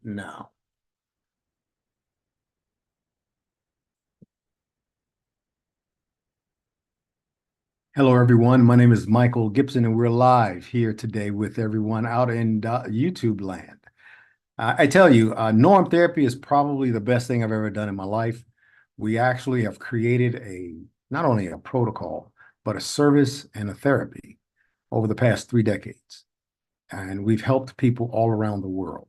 Now. Hello, everyone. My name is Michael Gibson, and we're live here today with everyone out in YouTube land. I tell you, norm therapy is probably the best thing I've ever done in my life. We actually have created not only a protocol, but a service and a therapy over the past 3 decades. And we've helped people all around the world.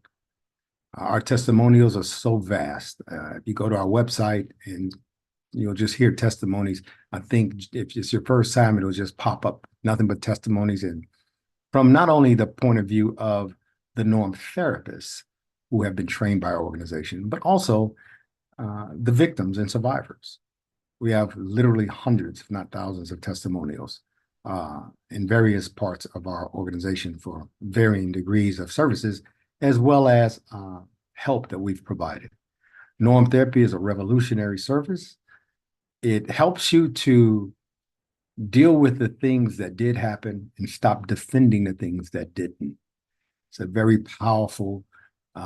Our testimonials are so vast. If you go to our website and you'll just hear testimonies. I think if it's your first time, it'll just pop up, nothing but testimonies. And from not only the point of view of the norm therapists who have been trained by our organization, but also the victims and survivors. We have literally hundreds, if not thousands, of testimonials in various parts of our organization for varying degrees of services, as well as help that we've provided. Norm therapy is a revolutionary service. It helps you to deal with the things that did happen and stop defending the things that didn't. It's a very powerful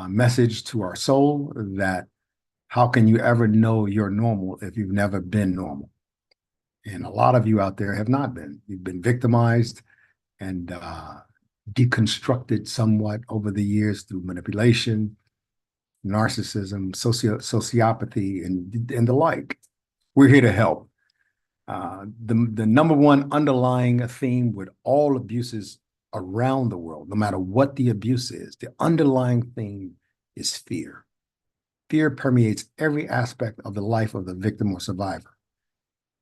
message to our soul that how can you ever know you're normal if you've never been normal? And a lot of you out there have not been. You've been victimized and deconstructed somewhat over the years through manipulation, narcissism, sociopathy, and the like. We're here to help. The number one underlying theme with all abuses around the world, no matter what the abuse is, the underlying theme is fear. Fear permeates every aspect of the life of the victim or survivor.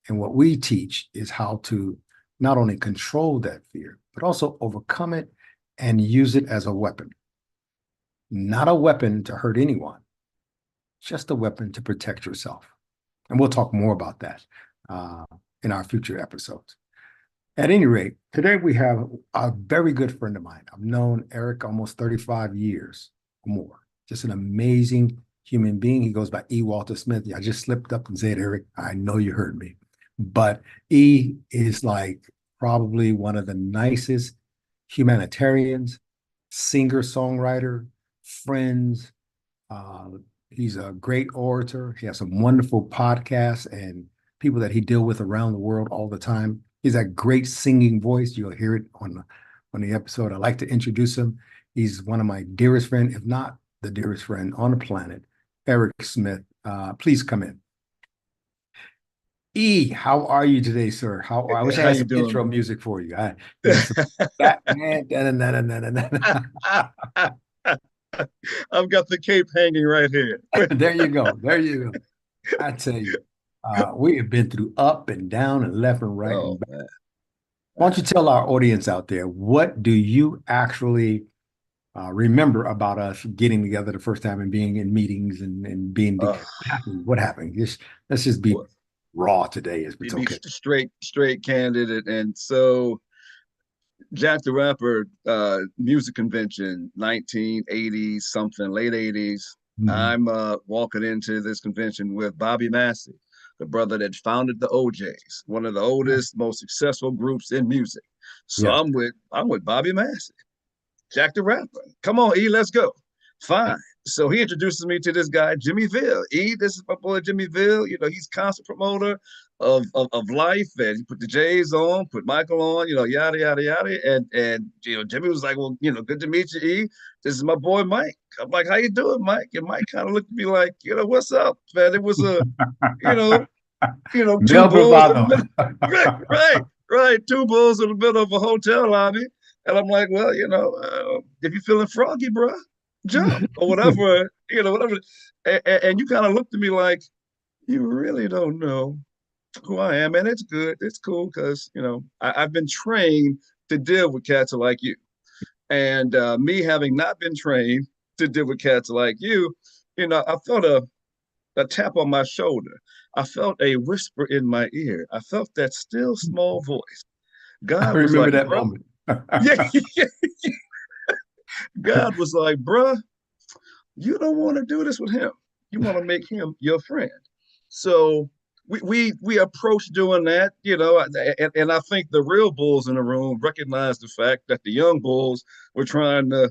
And what we teach is how to not only control that fear, but also overcome it and use it as a weapon. Not a weapon to hurt anyone, just a weapon to protect yourself. And we'll talk more about that in our future episodes. At any rate, today we have a very good friend of mine. I've known Eric almost 35 years or more. Just an amazing human being. He goes by E. Walter Smith. I just slipped up and said, Eric, I know you heard me. But E is like probably one of the nicest humanitarians, singer-songwriter, friends, he's a great orator. He has some wonderful podcasts and people that he deals with around the world all the time. He's a great singing voice. You'll hear it on the episode. I'd like to introduce him. He's one of my dearest friends, if not the dearest friend on the planet, Eric Smith. Please come in. E, how are you today, sir? I wish I had some intro music for you. Batman. I've got the cape hanging right here. There you go. There you go. I tell you, we have been through up and down and left and right and back. Man. Why don't you tell our audience out there, what do you actually remember about us getting together the first time and being in meetings and being what happened? Let's just be raw today. It's okay. Straight, candid, and so Jack the Rapper music convention, 1980s something, late 80s. Mm-hmm. I'm walking into this convention with Bobby Massey, the brother that founded the OJs, one of the oldest, most successful groups in music. So yeah. I'm with Bobby Massey, Jack the Rapper. Come on, E, let's go. Fine. So he introduces me to this guy, Jimmy Ville. E, this is my boy Jimmy Ville. You know, he's concert promoter of life, and he put the J's on, put Michael on, you know, yada yada yada. And you know, Jimmy was like, well, you know, good to meet you, E. This is my boy Mike. I'm like, how you doing, Mike? And Mike kind of looked at me like, you know, what's up, man? It was a, two bulls, right, two bulls in the middle of a hotel lobby. And I'm like, well, you know, if you're feeling froggy, bro, jump or whatever, whatever. And you kind of looked at me like, you really don't know who I am. And it's good. It's cool because, you know, I've been trained to deal with cats like you. And me having not been trained to deal with cats like you, you know, I felt a tap on my shoulder. I felt a whisper in my ear. I felt that still small voice. God was like, that moment. Yeah. God was like, bruh, you don't want to do this with him. You want to make him your friend. So we approached doing that, you know, and I think the real bulls in the room recognized the fact that the young bulls were trying to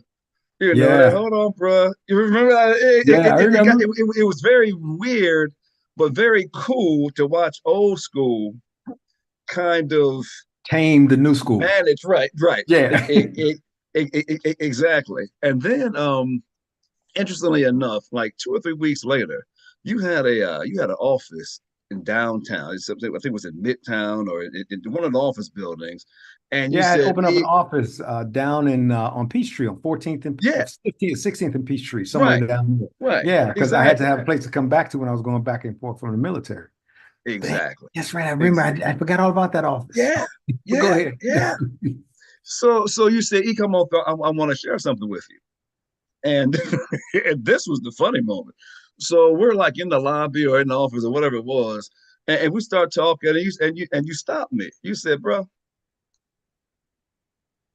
You know that. Yeah. Hold on, bro. You remember that? Yeah, I remember. It was very weird, but very cool to watch old school kind of Tame the new school. manage. Right, right. Yeah. Exactly. And then, interestingly enough, like 2 or 3 weeks later, you had an office in downtown. I think it was in Midtown or in one of the office buildings, and you Yeah, I said, opened up an office down in on Peachtree on 14th and "Yeah, 15th, 16th and Peachtree, somewhere right, down there. right, Yeah, because I had to exactly, have a place to come back to when I was going back and forth from the military. Dang, exactly, that's right. I remember. exactly." I forgot all about that office. Yeah, But go yeah, ahead. yeah. So you said, "E, come on, I want to share something with you." And, and this was the funny moment. So we're like in the lobby or in the office or whatever it was, and we start talking, and you stopped me. You said, "Bro,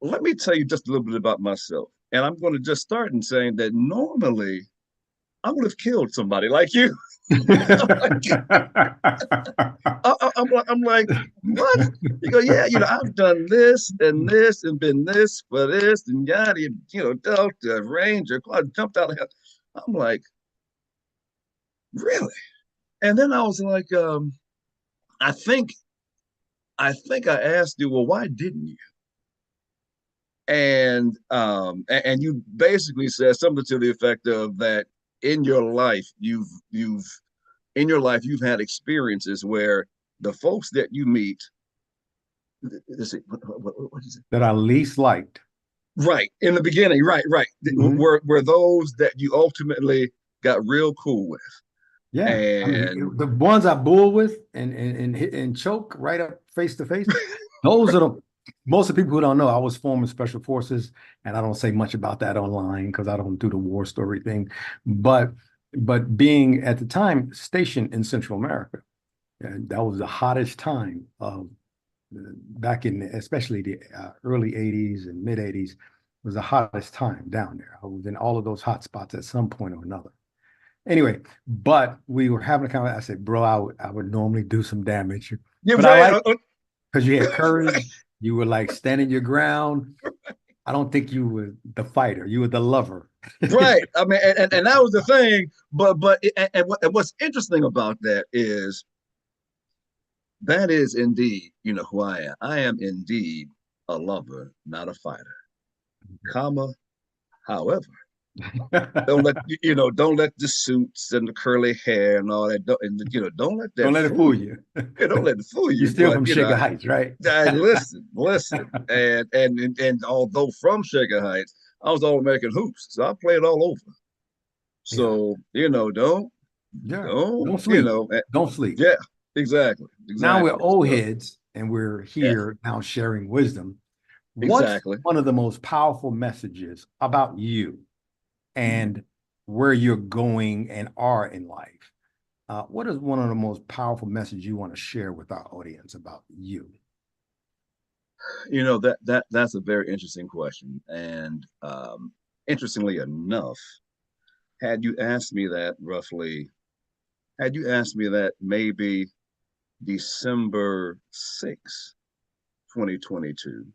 let me tell you just a little bit about myself." And I'm going to just start in saying that normally I would have killed somebody like you. I'm like, what? You go, yeah, I've done this and this and been this for this and yada, Delta, Ranger, Claude, jumped out of hell. I'm like, really? And then I was like, I think I asked you, well, why didn't you? And you basically said something to the effect of that in your life you've had experiences where the folks that you meet, what is it? That I least liked. Right in the beginning, right, Mhm. were those that you ultimately got real cool with, Yeah, I and mean the ones I bull with and choke right up face to face. Those are the most of the people who don't know. I was former special forces, and I don't say much about that online because I don't do the war story thing. But being at the time stationed in Central America, and that was the hottest time of back in especially the early '80s and mid '80s was the hottest time down there. I was in all of those hot spots at some point or another. Anyway, but we were having a conversation. I said, bro, I would normally do some damage, you're but I right, like because you had courage. You were like standing your ground. I don't think you were the fighter. You were the lover. right. I mean, and that was the thing. And what's interesting about that is that is indeed, who I am. I am indeed a lover, not a fighter. Comma, however, don't let the suits and the curly hair and all that, don't let Don't that let it fool fool you. you. Don't let it fool You're you. still But from Sugar Heights, right? listen, and although from Shaker Heights, I was all American hoops, so I played all over. Yeah. So Yeah. don't Don't sleep. eh, Don't sleep. yeah, exactly, Now we're exactly. old So heads and we're yeah, here now sharing wisdom. What's exactly. one of the most powerful messages about you and where you're going and are in life? What is one of the most powerful messages you want to share with our audience about you? That's a very interesting question, and interestingly enough, had you asked me that roughly, had you asked me that maybe December 6th, 2022,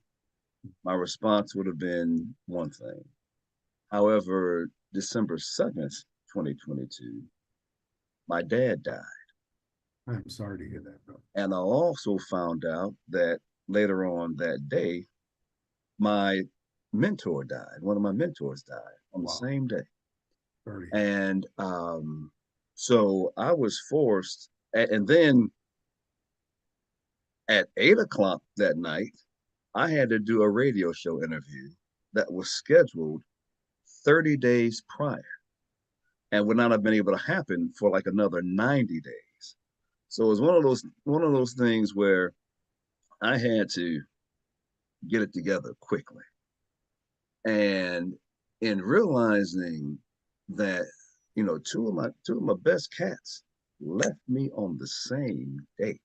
my response would have been one thing. However, December 2nd, 2022, my dad died. I'm sorry to hear that, bro. And I also found out that later on that day, my mentor died. One of my mentors died on the Wow. same day. Sorry to hear that. And so I was forced, and then at 8 o'clock that night, I had to do a radio show interview that was scheduled 30 days prior and would not have been able to happen for like another 90 days. So it was one of those things where I had to get it together quickly. And in realizing that, two of my best cats left me on the same day.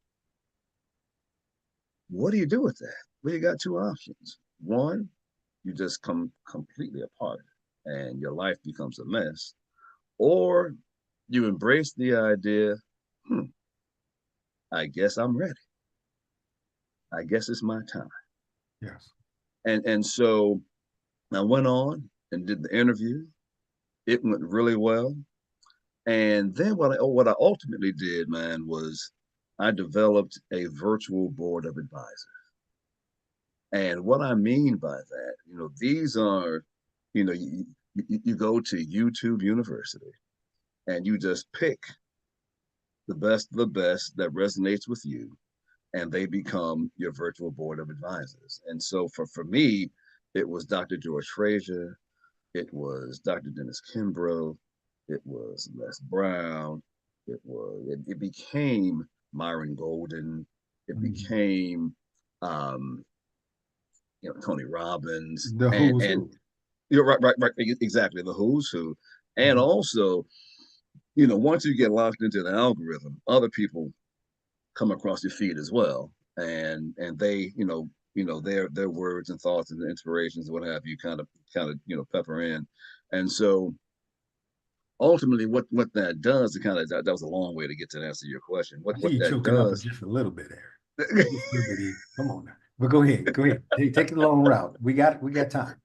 What do you do with that? Well, you got two options. One, you just come completely apart and your life becomes a mess, or you embrace the idea, hmm, I guess I'm ready. I guess it's my time. Yes. And so I went on. and did the interview. It went really well. And then what I ultimately did, man, was I developed a virtual board of advisors. And what I mean by that, these are, you go to YouTube University and you just pick the best of the best that resonates with you, and they become your virtual board of advisors. And so for me, it was Dr. George Frazier, it was Dr. Dennis Kimbrough, it was Les Brown, it became Myron Golden, it Mhm. became um, Tony Robbins, The who's and who. you're right, exactly, the who's who. And Mhm. also, once you get locked into the algorithm, other people come across your feed as well, and they, their words and thoughts and inspirations, what have you, kind of pepper in. And so ultimately, what that does, that was a long way to get to answer your question. What I see what you that choking up does, just a little bit there. Just a little bit. Come on now. But go ahead. Go ahead. Take the long route. We got time.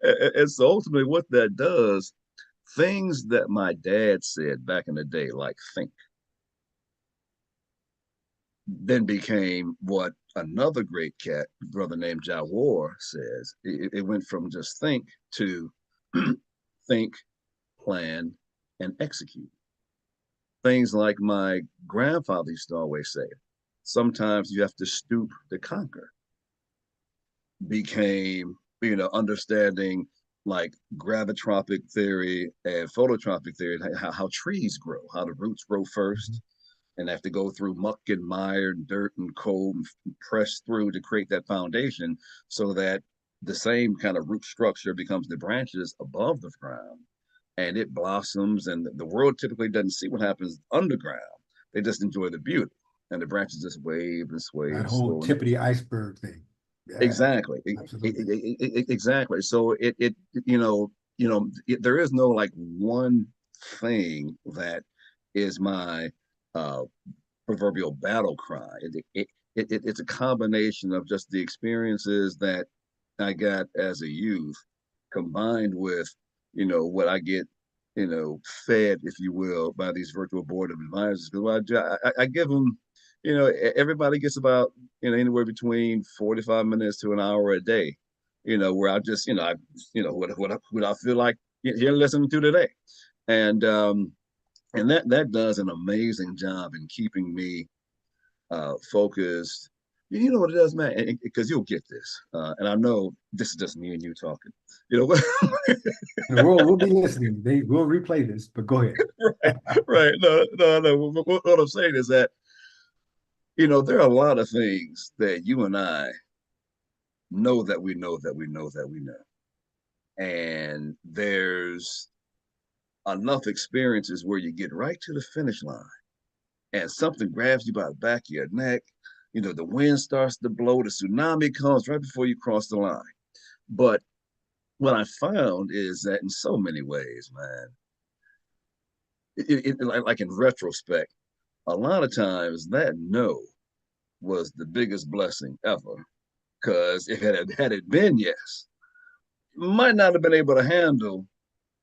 and so ultimately, what that does, things that my dad said back in the day, like think, then became what another great cat, brother named Jawar, says. It went from just think to think, plan, and execute. Things like my grandfather used to always say, sometimes you have to stoop to conquer, became, understanding like gravitropic theory and phototropic theory, how trees grow, how the roots grow Mhm. first, and have to go through muck and mire and dirt and coal and press through to create that foundation so that the same kind of root structure becomes the branches above the ground, and it blossoms, and the world typically doesn't see what happens underground. They just enjoy the beauty, and the branches just wave and sway That and whole slow and tip of the iceberg thing. Yeah, exactly. absolutely. Exactly. So there is no like one thing that is my uh proverbial battle cry. It's a combination of just the experiences that I got as a youth, combined with, what I get, fed, if you will, by these virtual board of advisors. Because I give them, everybody gets about, anywhere between 45 minutes to an hour a day, where I just, what I feel like you're listening to today. And, and that does an amazing job in keeping me focused. You know what it does, man? Because you'll get this, and I know this is just me and you talking. You know what? And the world will be listening. They will replay this, but go ahead. Right, right. No, no, no. What I'm saying is that there are a lot of things that you and I know that we know that we know that we know, and there's enough experiences where you get right to the finish line and something grabs you by the back of your neck. The wind starts to blow, the tsunami comes right before you cross the line. But what I found is that in so many ways, man, like in retrospect, a lot of times that no was the biggest blessing ever. Because if it had it been yes, might not have been able to handle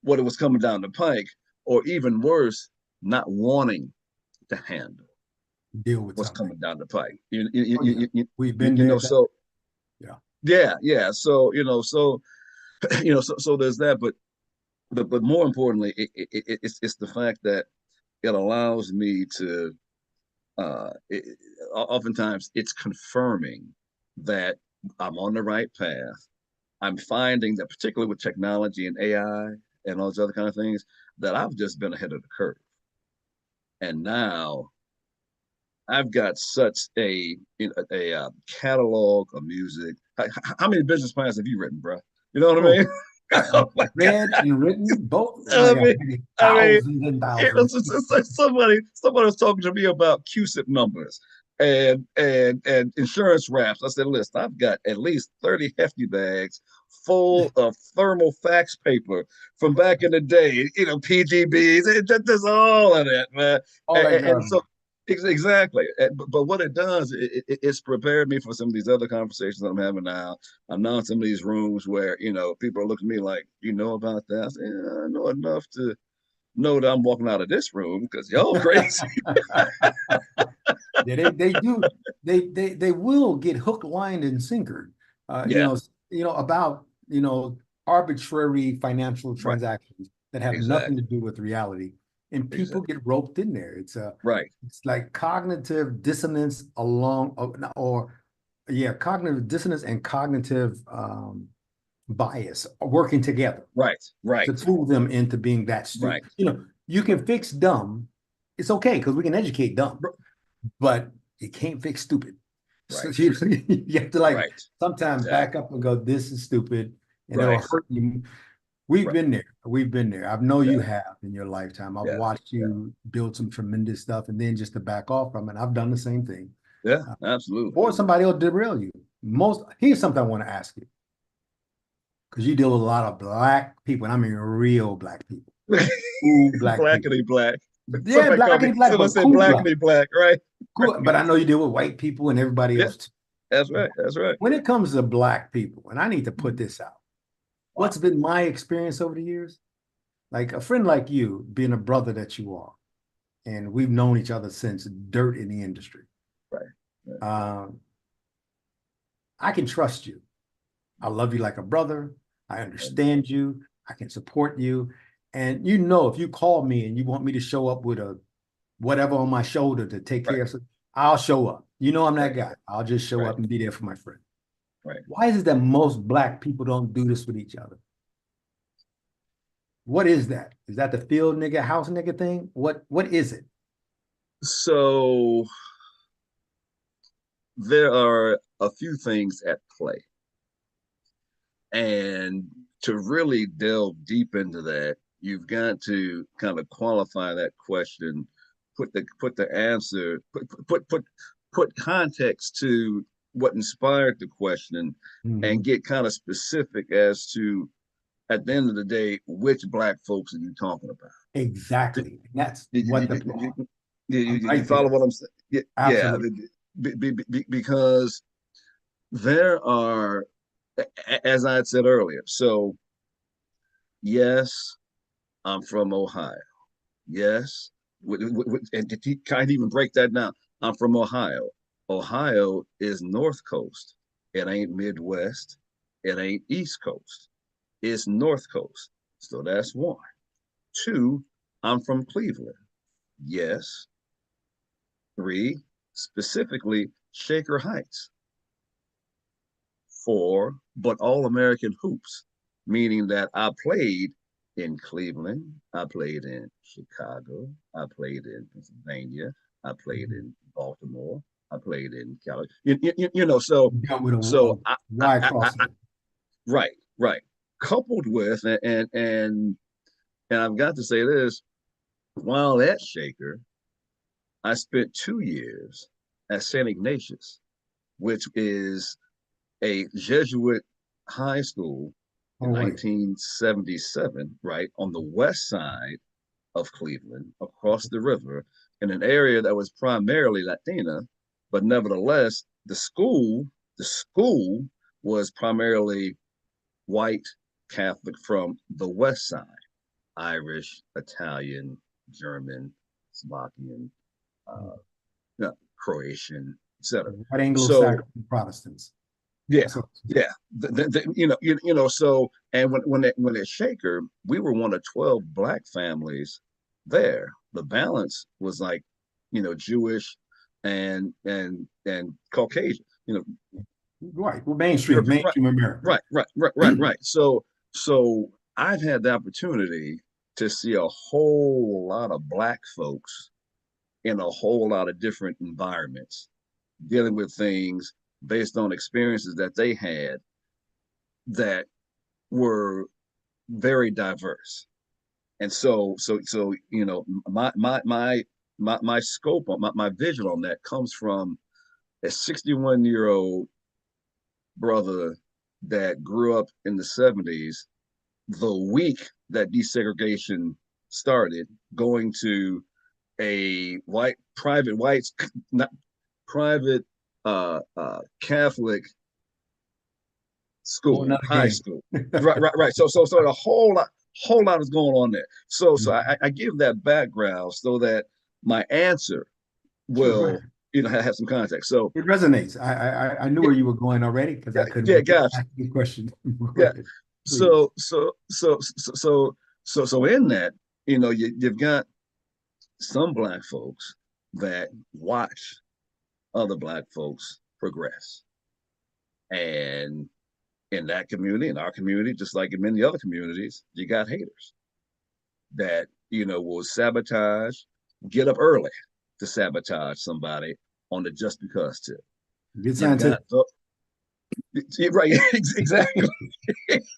what it was coming down the pike, or even worse, not wanting to handle Deal with what's something. coming down the pike. Oh yeah, we've been there. Done. So Yeah. yeah. So so there's that, but more importantly, it's the fact that it allows me to. Oftentimes, it's confirming that I'm on the right path. I'm finding that, particularly with technology and AI and all those other kind of things, that I've just been ahead of the curve. And now I've got such a catalog of music. How many business plans have you written, bro? You know what I Oh, mean? Oh my God. read and written both. Oh my I God, mean, maybe I mean, thousands and thousands. it's like somebody was talking to me about QSIP numbers and insurance wraps. I said, listen, I've got at least 30 hefty bags full of thermal fax paper from back in the day, PGBs, just all of that, man. All And, that and so garbage. Exactly. But what it does, it's prepared me for some of these other conversations I'm having now. I'm now in some of these rooms where, people are looking at me like, you know about that? I say, yeah, I know enough to know that I'm walking out of this room because y'all crazy. Yeah, they do they will get hook, line, and sinker. Uh, you Yeah, know, about arbitrary financial right. transactions that have nothing to Exactly. do with reality, and people Exactly. get roped in there. Right. It's like cognitive dissonance along or yeah, cognitive dissonance and cognitive bias working together Right. to Right. fool them into being that stupid. Right. You can fix dumb. It's okay because we can educate dumb, but you can't fix stupid. So Right. you have to like Right. sometimes back Exactly. up and go, this is stupid, and it'll Right. hurt you. We've Right. been there. We've been there. I know Yeah. you have in your lifetime. I've Yeah. watched Yeah. you build some tremendous stuff, and then just to back off from it, I've done the same thing. Yeah. Uh, Absolutely. or somebody will derail you. Here's something I want to ask you because you deal with a lot of black people, and I mean real black people, cool black people. Blackity black. Yeah, Somebody called me. blackity black, Someone but said cool black. blackity black. Right. Right. Cool. But I know you deal with white people and everybody Yeah. else too. That's right. That's right. When it comes to black people, and I need to put this out, Wow. what's been my experience over the years? Like a friend like you, being a brother that you are, and we've known each other since dirt in the industry. Right. Right. Um, I can trust you. I love you like a brother. I And understand you. I can support you. And if you call me and you want me to show up with a whatever on my shoulder to take right. care of something, I'll show up. I'm that Right. guy. I'll just show Right. up and be there for my friend. Right. Why is it that most black people don't do this with each other? What is that? Is that the field nigga, house nigga thing? What is it? So there are a few things at play. And to really delve deep into that, you've got to kind of qualify that question, put the answer, put context to what inspired the question, and Mhm. get kind of specific as to, at the end of the day, which black folks are you talking about? Did, Exactly. And that's did, what did, the did, problem. I'm you right follow there. what I'm saying? Yeah, yeah. Absolutely. Because there are, as I had said earlier, so yes, I'm from Ohio. Yes, and to kind of even break that down, I'm from Ohio. Ohio is North Coast. It ain't Midwest. It ain't East Coast. It's North Coast. So that's one. Two, I'm from Cleveland. Yes. Three, specifically Shaker Heights. Four, but All American hoops, meaning that I played in Cleveland, I played in Chicago, I played in Pennsylvania, I played Mhm. in Baltimore, I played in California. So You dealt with a so wide crossover. right, right. Coupled with and I've got to say this, while at Shaker, I spent 2 years at St. Ignatius, which is a Jesuit high school in Oh, wait. 1977, right, on the west side of Cleveland, across the river, in an area that was primarily Latina, but nevertheless, the school was primarily white Catholic from the west side, Irish, Italian, German, Slovakian, uh, Croatian, etc. White So Anglo-Saxon Protestants. yeah, That's what. yeah. So and when at Shaker, we were one of 12 black families there. The balance was like, Jewish and Caucasian. Right. Well, mainstream, European, right, mainstream America. right, right, right, right, right. So I've had the opportunity to see a whole lot of black folks in a whole lot of different environments, dealing with things based on experiences that they had that were very diverse. And so my scope on my vision on that comes from a 61-year-old brother that grew up in the 70s, the week that desegregation started, going to a white not private Catholic Oh, school, another high game. school. Right. So a whole lot is going on there. So I give that background so that my answer Sure, go ahead. will, have some context. So It resonates. I knew yeah, where you were going already because I yeah, couldn't gotcha. ask you a question. Go Yeah. ahead, please. So in that, you've got some black folks that watch other black folks progress. And in that community, in our community, just like in many other communities, you got haters that, will sabotage, get up early to sabotage somebody on the just because tip. Get You've got scientific. the right, exactly,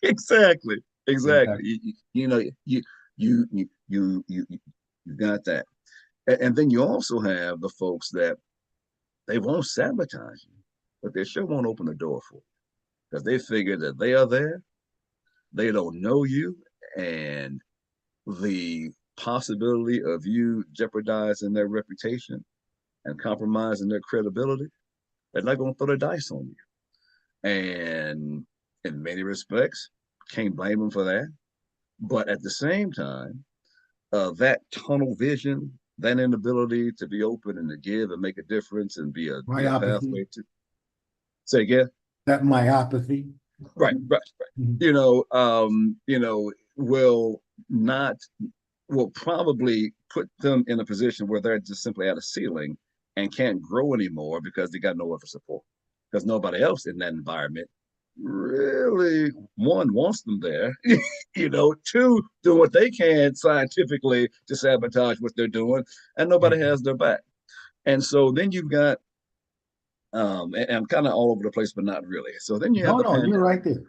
exactly, exactly. Exactly. You got that, and then you also have the folks that they won't sabotage you, but they sure won't open the door for you because they figure that they are there, they don't know you, and the possibility of you jeopardizing their reputation and compromising their credibility, they're not going to throw the dice on you. And in many respects, can't blame them for that. But at the same time, that tunnel vision, that inability to be open and to give and make a difference and be a Myopathy. pathway to say again, That myopathy. right. Mhm. Will not will probably put them in a position where they're just simply at a ceiling and can't grow anymore because they got no other support. Because nobody else in that environment really, one, wants them there, two, doing what they can scientifically to sabotage what they're doing, and nobody has their back. And so then you've got, and I'm kind of all over the place, but not really. So then you have No, the no, you're pandemic. right there.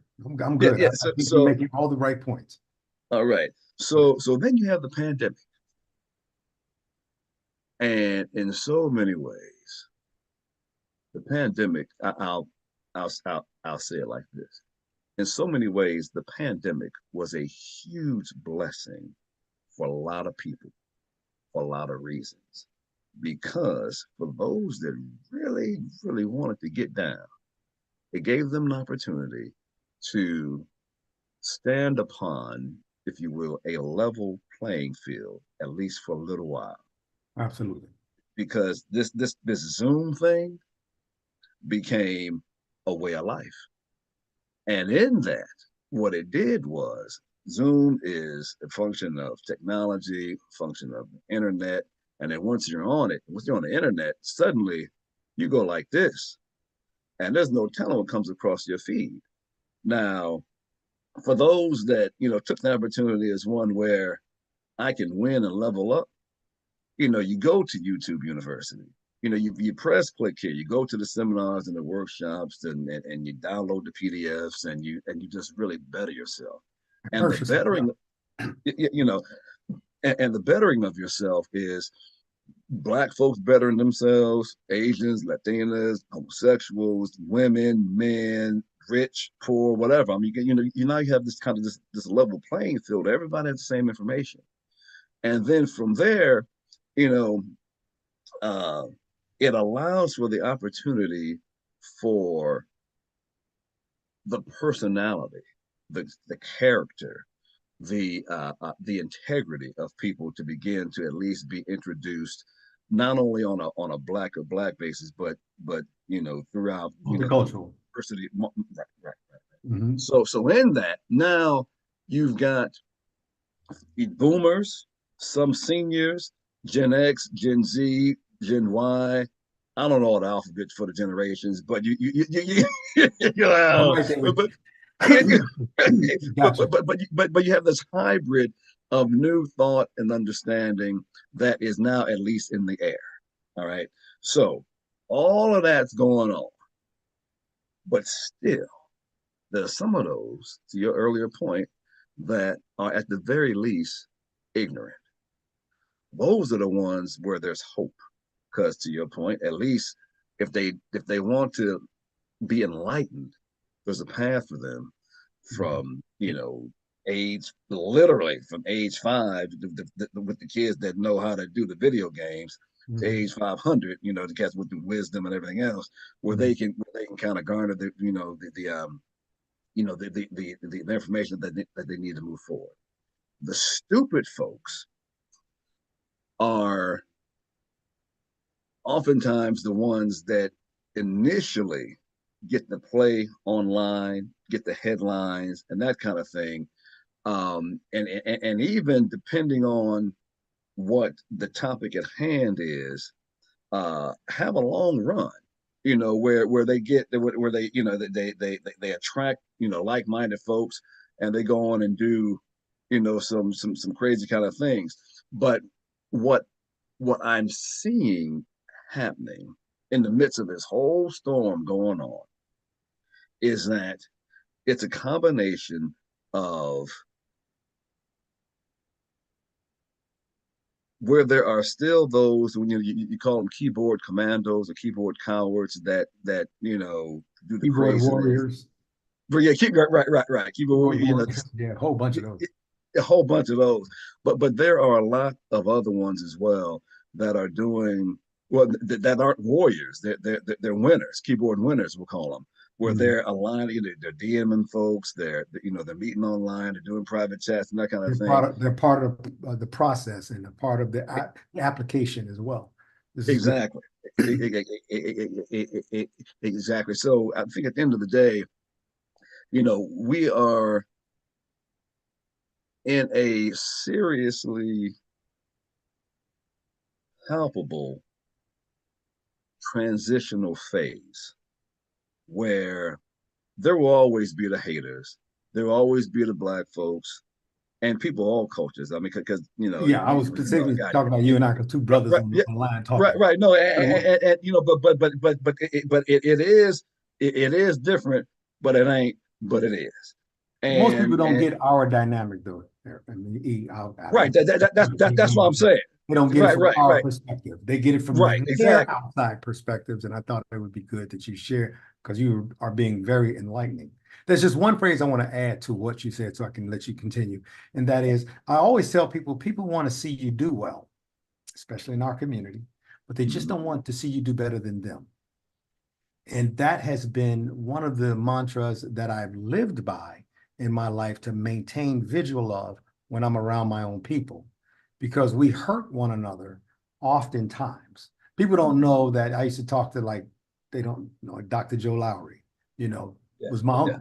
I'm Yeah, good. yeah. I think you're So making all the right points. all right. So then you have the pandemic. And in so many ways, the pandemic, I'll say it like this. In so many ways, the pandemic was a huge blessing for a lot of people for a lot of reasons. Because for those that really, really wanted to get down, it gave them an opportunity to stand upon, if you will, a level playing field, at least for a little while. Absolutely. Because this Zoom thing became a way of life. And in that, what it did was Zoom is a function of technology, function of the internet. And then once you're on it, once you're on the internet, suddenly you go like this, and there's no telling what comes across your feed. Now, for those that took the opportunity as one where I can win and level up, you go to YouTube University. You press click here. You go to the seminars and the workshops, and you download the PDFs, and you just really better yourself. And the Immerse yourself. Yeah. bettering, you know, and the bettering of yourself is black folks bettering themselves, Asians, Latinas, homosexuals, women, men, rich, poor, whatever. I mean, you now you have this kind of this level playing field. Everybody has the same information, and then from there, you know, uh, it allows for the opportunity for the personality, the character, the integrity of people to begin to at least be introduced, not only on a black basis, but throughout the Multicultural. diversity. Right. Hmm. So in that now you've got boomers, some seniors, Gen X, Gen Z, Gen Y. I don't know all the alphabet for the generations, but I'm know, right there with but you. Gotcha. but you have this hybrid of new thought and understanding that is now at least in the air. All right, so all of that's going on, but still, there are some of those, to your earlier point, that are at the very least ignorant. Those are the ones where there's hope. Because to your point, at least if they want to be enlightened, there's a path for them from age literally from age 5 with the kids that know how to do the video games to Mhm. age 500, the cats with the wisdom and everything else, Mhm. where they can kind of garner the information that they need to move forward. The stupid folks are oftentimes the ones that initially get the play online, get the headlines and that kind of thing. And even depending on what the topic at hand is, have a long run. Where they get where they they attract like-minded folks, and they go on and do some crazy kind of things. But what what I'm seeing happening in the midst of this whole storm going on is that it's a combination of where there are still those when you call them keyboard commandos or keyboard cowards that do the Keyboard craziness. warriors, But yeah, right. Keyboard, keyboard warriors, yeah, a whole bunch of those. a whole bunch of those. But there are a lot of other ones as well that are doing well that aren't warriors. They're winners, keyboard winners, we'll call them. Where Mhm. they're aligning, they're DMing folks, they're meeting online, they're doing private chats and that kind of thing. They're part of the process and a part of the application as well. This is good. Exactly. Exactly. So I think at the end of the day, we are in a seriously palpable transitional phase where there will always be the haters, there will always be the black folks, and people of all cultures. I mean, because Yeah, I was I specifically got talking about you and I, because two brothers right, on yeah, the line right, talking. right. No, So it is different, but it ain't, but it is, most people don't and get our dynamic though. I mean, right. That's what I'm saying. they don't get it Right, from right, our right, perspective. They get it right. from their Exactly. outside perspectives. And I thought it would be good that you share, because you are being very enlightening. There's just one phrase I want to add to what you said so I can let you continue. And that is, I always tell people want to see you do well, especially in our community, but they just Mhm. don't want to see you do better than them. And that has been one of the mantras that I've lived by in my life, to maintain vigil of when I'm around my own people, because we hurt one another oftentimes. People don't know that I used to talk to, like, they don't know Dr. Joe Lowry, Yeah, was my yeah.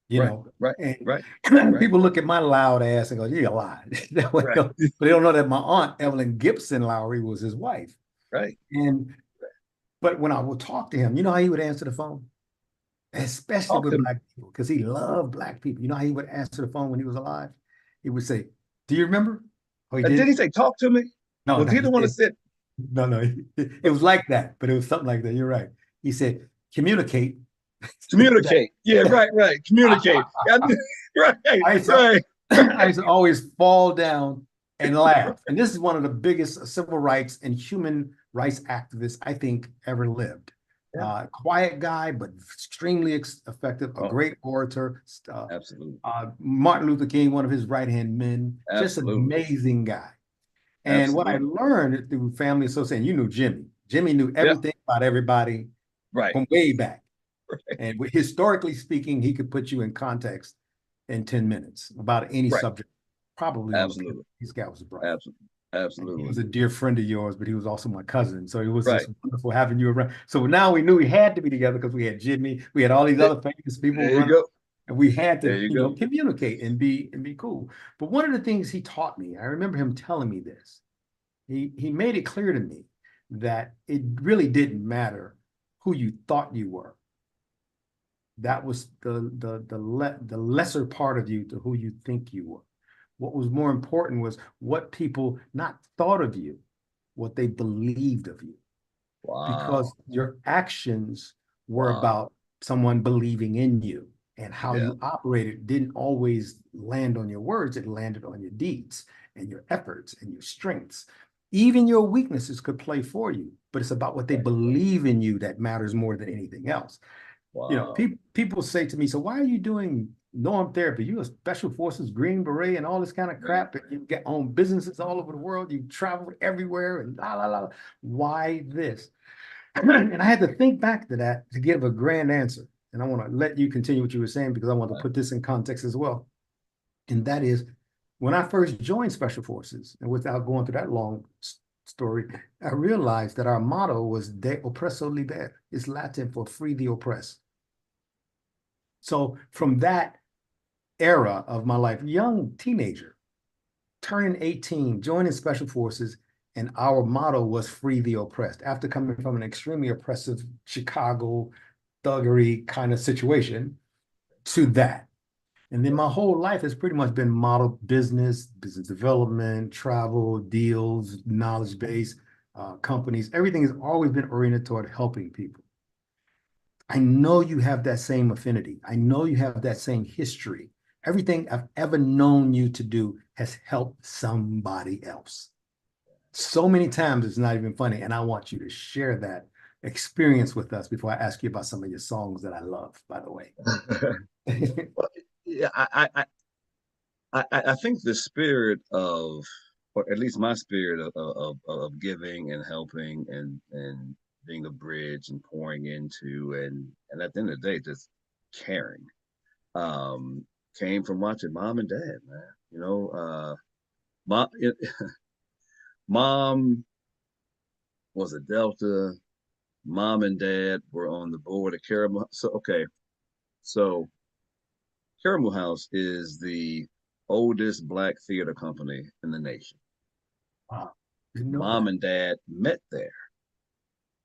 uncle, Right, right, and right, right, people look at my loud ass and go, "You lied." That way, right, but they don't know that my aunt, Evelyn Gibson Lowry, was his wife. right. And but when I would talk to him, you know how he would answer the phone? Especially Talk with to me. black people, because he loved black people. You know how he would answer the phone when he was alive? He would say, "Do you remember?" Oh, he Did did? he say talk to me? No, Was no, he he the one that said, said no, no. It was like that, but it was something like that. You're right. He said, "Communicate." communicate? Yeah, right, right. Communicate. Right, I used to, right. I used to always fall down and laugh. And this is one of the biggest civil rights and human rights activists I think ever lived. Yeah. Quiet guy, but extremely effective, a Oh, great orator. absolutely, Martin Luther King, one of his right-hand men, just an absolutely, amazing guy. And what I absolutely. learned through family association, you knew Jimmy. Jimmy knew Yeah, everything about everybody right. from way back. And historically speaking, he could put you in context in 10 minutes about any Right. subject, probably on the planet. Absolutely, This guy was bright. absolutely, And he absolutely. was a dear friend of yours, but he was also my cousin. So it was Right. just wonderful having you around. So now we knew we had to be together, because we had Jimmy, we had all these There, other famous people there you running, go. and we had There to, you go. communicate and be cool. But one of the things he taught me, I remember him telling me this. He made it clear to me that it really didn't matter who you thought you were. That was the lesser part of you to who you think you were. What was more important was what people not thought of you, what they believed of you, because Wow. your actions were Wow. about someone believing in you, and how Yeah. you operated didn't always land on your words. It landed on your deeds and your efforts and your strengths. Even your weaknesses could play for you, but it's about what they Right. believe in you that matters more than anything else. Wow. People say to me, "So why are you doing norm therapy. You a special forces Green Beret and all this kind of Yeah. crap. And you get own businesses all over the world. You travel everywhere and la la la. Why this? And I had to think back to that to give a grand answer. And I want to let you continue what you were saying because I want to put this in context as well. And that is when I first joined Special Forces, and without going through that long story, I realized that our motto was De oppresso liber. It's Latin for free the oppressed. So from that era of my life, young teenager, turning 18, joining Special Forces, and our motto was free the oppressed. After coming from an extremely oppressive Chicago thuggery kind of situation to that. And then my whole life has pretty much been modeled business, business development, travel, deals, knowledge base, companies. Everything has always been oriented toward helping people. I know you have that same affinity. I know you have that same history. Everything I've ever known you to do has helped somebody else. So many times it's not even funny. And I want you to share that experience with us before I ask you about some of your songs that I love, by the way. Well, yeah, I think the spirit of, or at least my spirit of giving and helping and being a bridge and pouring into and at the end of the day just caring um came from watching mom and dad, man. Mom mom was a Delta. Mom and dad were on the board of Caramel. So okay, so Caramel House is the oldest black theater company in the nation. Wow. Didn't know Mom that. and dad met there.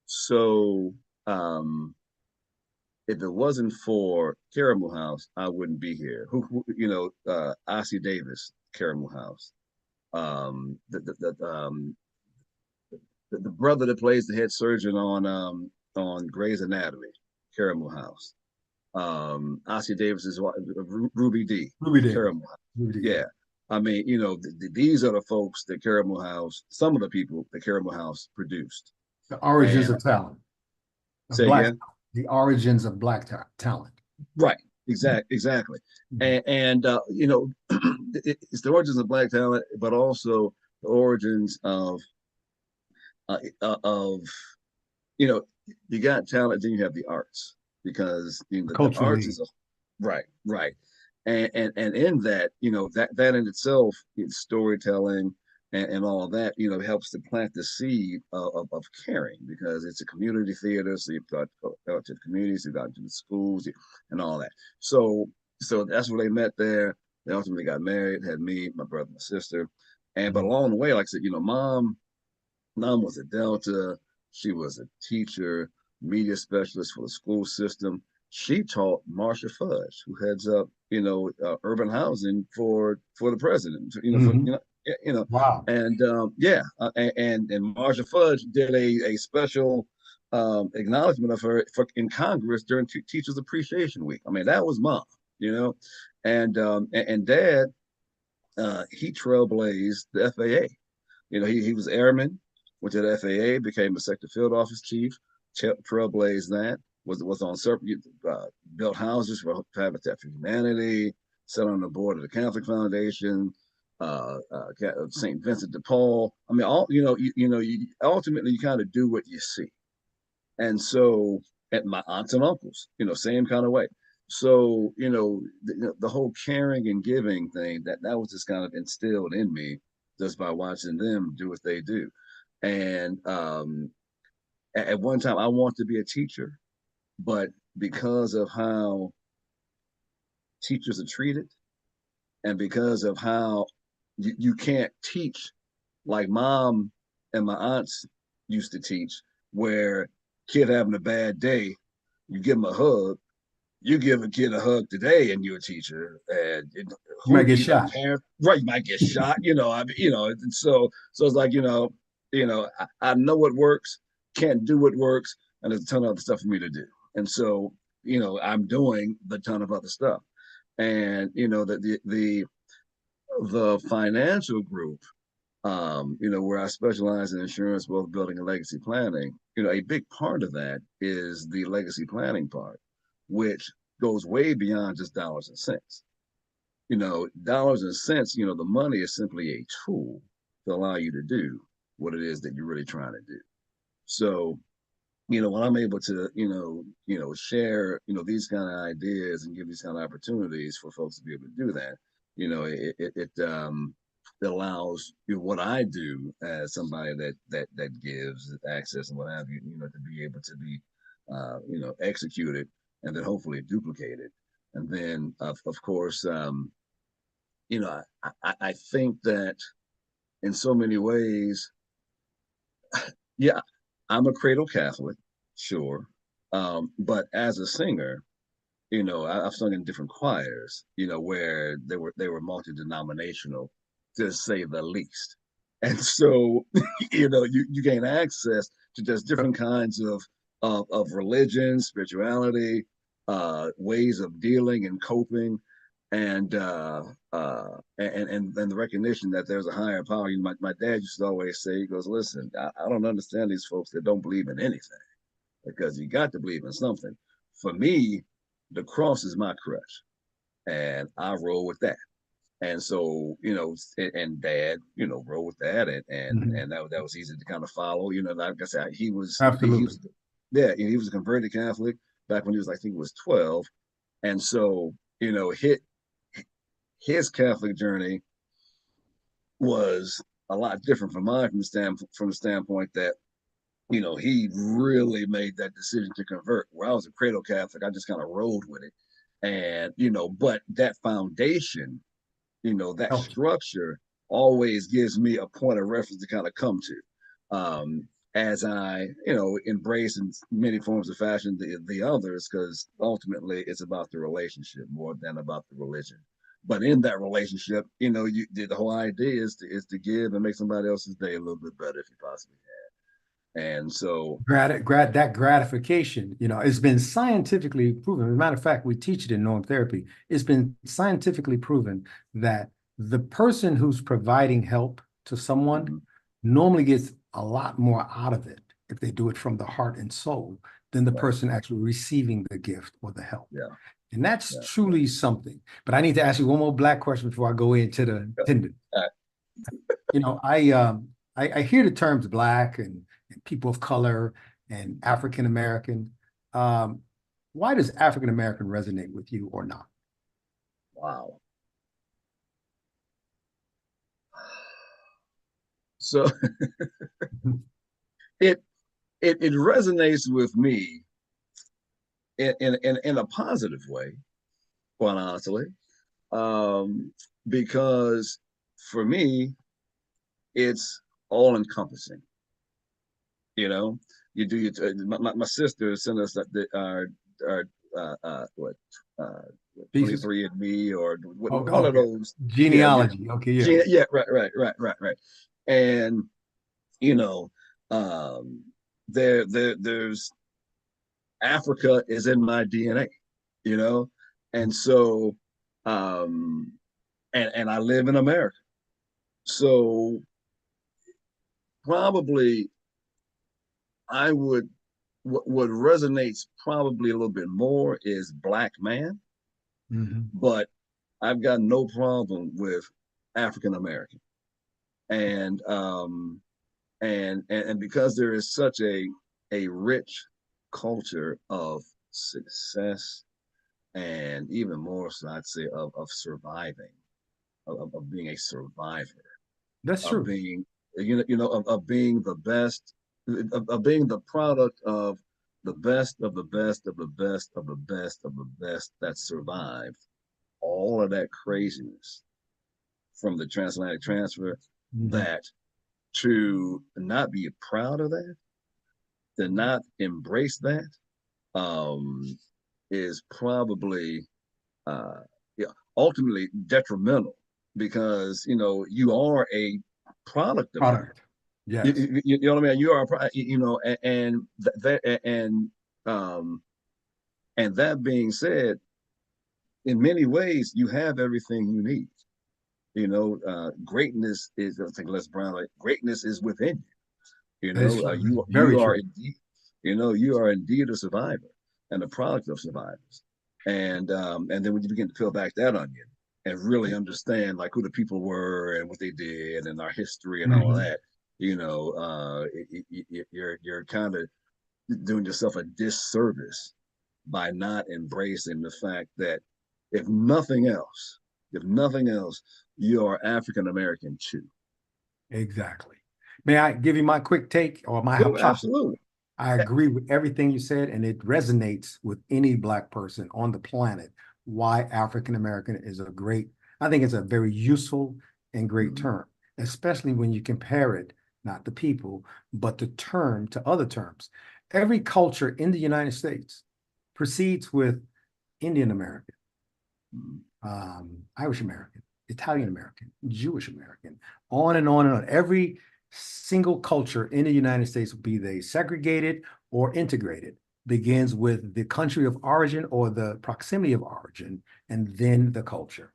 So if it wasn't for Caramel House, I wouldn't be here. Ossie Davis, Caramel House. Um, the, the, the, um, the brother that plays the head surgeon on Grey's Anatomy, Caramel House. Ossie Davis's wife, Ruby D, Ruby Davis. Caramel House. Ruby D, yeah. Yeah. I mean, these are the folks that Caramel House, some of the people that Caramel House produced. The origins And of talent, of say black, again? the origins of black talent. Right. Exactly. Mhm. And it's the origins of black talent, but also the origins of you know, you got talent, then you have the arts because the arts Culturally, is a right. And in that, that in itself is storytelling and all of that, helps to plant the seed of caring because it's a community theater. So you've got to go out to the communities, you've got to the schools and all that. So that's where they met there. They ultimately got married, had me, my brother, my sister. But mhm. along the way, like I said, mom was a Delta. She was a teacher, media specialist for the school system. She taught Marsha Fudge, who heads up, urban housing for the president. Mhm. Wow. And Marsha Fudge did a special acknowledgement of her in Congress during Teachers Appreciation Week. I mean, that was mom, you know, and dad, he trailblazed the FAA. He was airman, went to the FAA, became a sector field office chief, trailblazed that, was on built houses for Habitat for Humanity, sat on the board of the Catholic Foundation, St. Vincent de Paul. I mean, you ultimately you kind of do what you see. And so at my aunts and uncles, same kind of way. So, the whole caring and giving thing that was just kind of instilled in me just by watching them do what they do. And at one time, I wanted to be a teacher, but because of how teachers are treated and because of how you can't teach like mom and my aunts used to teach, where kid having a bad day, you give them a hug. You give a kid a hug today, and you're a teacher, and You might get either a shot. parent, right? You might get shot. And so it's like I know what works, can't do what works, and there's a ton of other stuff for me to do, and so I'm doing the ton of other stuff, and the financial group where I specialize in insurance, wealth building, and legacy planning, a big part of that is the legacy planning part, which goes way beyond just dollars and cents. Dollars and cents, the money is simply a tool to allow you to do what it is that you're really trying to do. So, when I'm able to, share, these kind of ideas and give these kind of opportunities for folks to be able to do that, it allows what I do as somebody that gives access and what have you, to be able to be, executed and then hopefully duplicated. And then, of course, I think that in so many ways, yeah, I'm a cradle Catholic, sure. But as a singer, I've sung in different choirs, where they were multi-denominational, to say the least. And so, you gain access to just different kinds of religion, spirituality, ways of dealing and coping, and and the recognition that there's a higher power. My dad used to always say, he goes, listen, I don't understand these folks that don't believe in anything, because you got to believe in something. For me, the cross is my crutch, and I roll with that. And so, and dad, roll with that, and that was easy to kind of follow. Like I said, he was, Absolutely. yeah, he was a converted Catholic back when he was, I think he was 12. And so, his Catholic journey was a lot different from mine, from the standpoint that, he really made that decision to convert. Where I was a cradle Catholic, I just kind of rolled with it. And, but that foundation, that Helps. structure always gives me a point of reference to kind of come to. As I, embrace in many forms of fashion the others, because ultimately it's about the relationship more than about the religion. But in that relationship, the whole idea is to give and make somebody else's day a little bit better if you possibly can. And so, That gratification, it's been scientifically proven. As a matter of fact, we teach it in norm therapy. It's been scientifically proven that the person who's providing help to someone mhm, normally gets a lot more out of it if they do it from the heart and soul than the right, person actually receiving the gift or the help. yeah, And that's yeah, truly something. But I need to ask you one more black question before I go into the yeah. tendon. Uh, I hear the terms black and people of color and mhm. African American. Um, why does African American resonate with you or not? Wow. So it it resonates with me in a positive way, quite honestly, um, because for me it's all encompassing. You know, you do your my sister sent us our what uh, Pieces. 23 and Me, or Oh, one of okay. those. Yeah, Genealogy. Okay, yeah. yeah, right. And you know, um, there's Africa is in my DNA, you know, and so um, and I live in America, so probably I would what resonates probably a little bit more is Black man, Mhm. but I've got no problem with African American, and and because there is such a rich culture of success, and even more so, I'd say, of surviving, of being a survivor, That's of true. being, of being the best, of being the product of the best of the best of the best of the best of the best that survived all of that craziness from the transatlantic transfer. Mhm. That to not be proud of that, to not embrace that, um, is probably uh, yeah, ultimately detrimental, because you are a product of that. Product. Yes. You know what I mean? You are a product, um, and that being said, in many ways, you have everything you need. Greatness is, I think Les Brown, like, greatness is within you. It's very You are true. indeed, you are indeed a survivor and a product of survivors. And then when you begin to peel back that onion and really understand like who the people were and what they did and our history and all of Mhm. that, you're kind of doing yourself a disservice by not embracing the fact that if nothing else, if nothing else, you are African American too. Exactly. May I give you my quick take or my Yo, hypothesis? absolutely. I agree with everything you said, and it resonates with any Black person on the planet. Why African American is a great, I think it's a very useful and great Mm-hmm. term, especially when you compare it, not the people, but the term to other terms. Every culture in the United States proceeds with Indian American, Mm-hmm. Irish American, Italian Right. American, Jewish American, on and on and on. Every single culture in the United States, be they segregated or integrated, begins with the country of origin or the proximity of origin, and then the culture.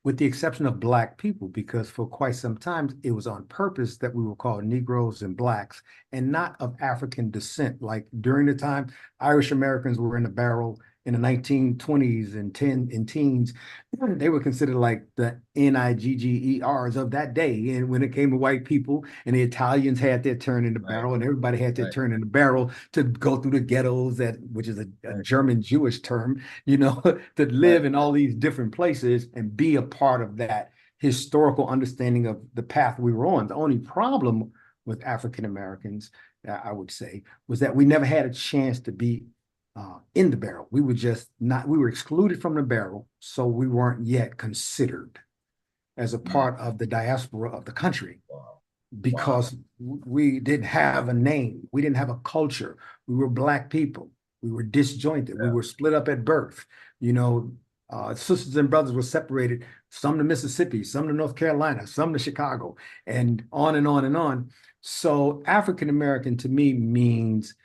With the exception of Black people, because for quite some time it was on purpose that we were called Negroes and Blacks and not of African descent. Like during the time Irish Americans were in the barrel in the 1920s and teens, they were considered like the NIGGERs of that day. And when it came to white people, and the Italians had their turn in the Right. barrel, and everybody had their Right. turn in the barrel to go through the ghettos, that which is a Right. German Jewish term, to Right. live in all these different places and be a part of that historical understanding of the path we were on. The only problem with African Americans, I would say, was that we never had a chance to be in the barrel. We were just not, we were excluded from the barrel, so we weren't yet considered as a part Mm-hmm. of the diaspora of the country Wow. Wow. because we didn't have a name. We didn't have a culture. We were Black people. We were disjointed. We Yeah. were split up at birth. You know, sisters and brothers were separated, some to Mississippi, some to North Carolina, some to Chicago, and on and on and on. So African American to me means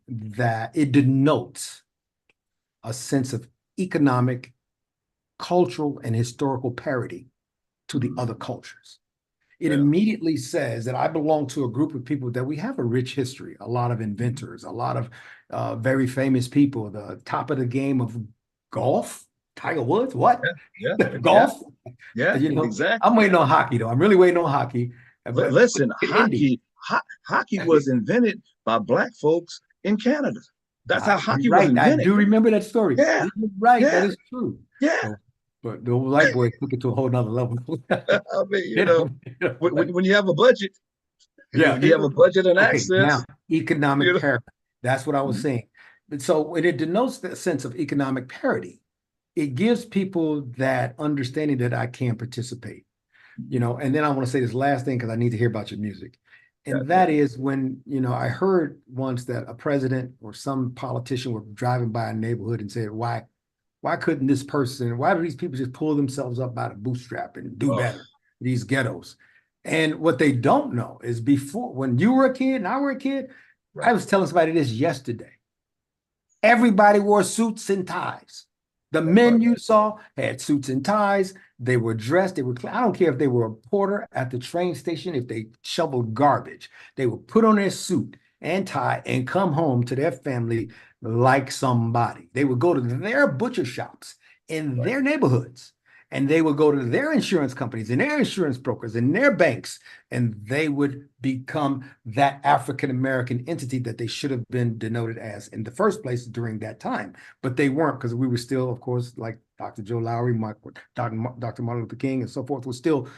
that it denotes a sense of economic, cultural, and historical parity to the other Mm-hmm. cultures. It Yeah. immediately says that I belong to a group of people that we have a rich history, a lot of Mm-hmm. inventors, a lot of very famous people, the top of the game of golf, Tiger Woods, what? Yeah. Yeah. Yeah. Golf? Yeah. I'm Exactly. waiting on hockey though. I'm really waiting on hockey. But Listen, Indy. hockey was invented by Black folks in Canada. That's how You're hockey was right. I invented. do remember that story. Yeah. You're right. That Yeah. is true. Yeah. So, but the white boy took it to a whole nother level. I mean, You know, when you have a budget, yeah. when you have a budget and Okay. Now, access, economic you know. parity. That's what I was Mhm. saying. And so when it denotes the sense of economic parity, it gives people that understanding that I can participate. And then I want to say this last thing because I need to hear about your music. And Gotcha. that is when, I heard once that a president or some politician were driving by a neighborhood and said, why couldn't this person, why do these people just pull themselves up by the bootstrap and do Oh, better? These ghettos. And what they don't know is before, when you were a kid and I were a kid, I right, was telling somebody this yesterday. Everybody wore suits and ties. The that men part. you saw had suits and ties. They were dressed. They were, I don't care if they were a porter at the train station, if they shoveled garbage. They would put on their suit and tie and come home to their family like somebody. They would go to their butcher shops in Right, their neighborhoods, and they would go to their insurance companies and their insurance brokers and their banks, and they would become that African American entity that they should have been denoted as in the first place during that time. But they weren't, because we were still, of course, like Dr. Joe Lowry, Dr. Martin Luther King, and so forth, was still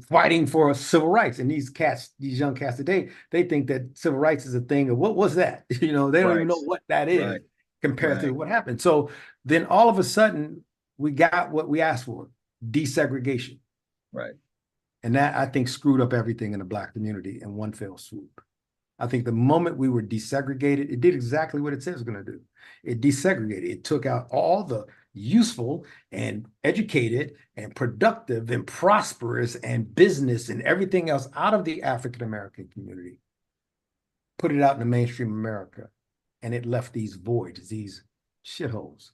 fighting for civil rights. And these young cats today, they think that civil rights is a thing of what was that? They don't even right, know what that is right, compared to right, what happened. So then all of a sudden, we got what we asked for, desegregation. right. And that, I think, screwed up everything in the Black community in one fell swoop. I think the moment we were desegregated, it did exactly what it said it was going to do. It desegregated. It took out all the useful and educated and productive and prosperous and business and everything else out of the African American community, put it out in the mainstream America, and it left these voids, these shitholes,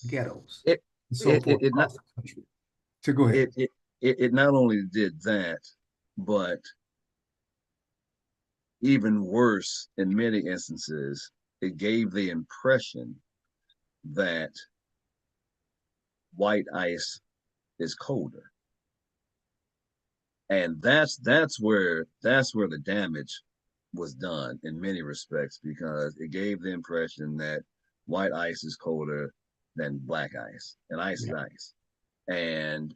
ghettos, It and so it it, forth it not across the country. So go ahead. it, it it not only did that, but even worse in many instances, it gave the impression that white ice is colder. And that's where the damage was done in many respects, because it gave the impression that white ice is colder than black ice, and ice is Yeah. ice. And